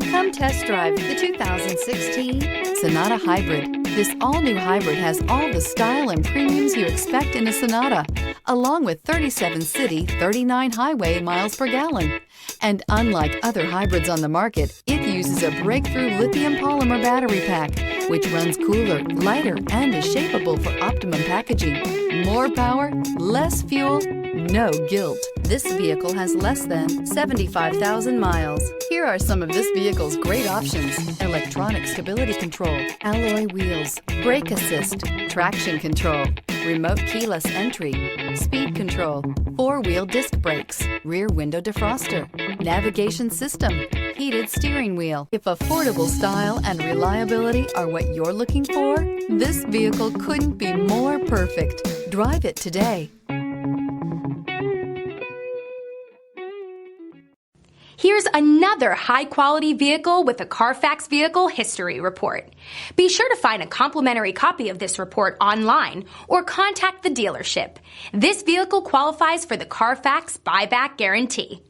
Come test drive the 2016 Sonata Hybrid. This all-new hybrid has all the style and premiums you expect in a Sonata, along with 37 city, 39 highway miles per gallon. And unlike other hybrids on the market, it uses a breakthrough lithium polymer battery pack, which runs cooler, lighter, and is shapeable for optimum packaging. More power, less fuel, no guilt. This vehicle has less than 75,000 miles. Here are some of this vehicle's great options: electronic stability control, alloy wheels, brake assist, traction control, remote keyless entry, speed control, four-wheel disc brakes, rear window defroster, navigation system, heated steering wheel. If affordable style and reliability are what you're looking for, this vehicle couldn't be more perfect. Drive it today. Here's another high-quality vehicle with a Carfax Vehicle History Report. Be sure to find a complimentary copy of this report online or contact the dealership. This vehicle qualifies for the Carfax Buyback Guarantee.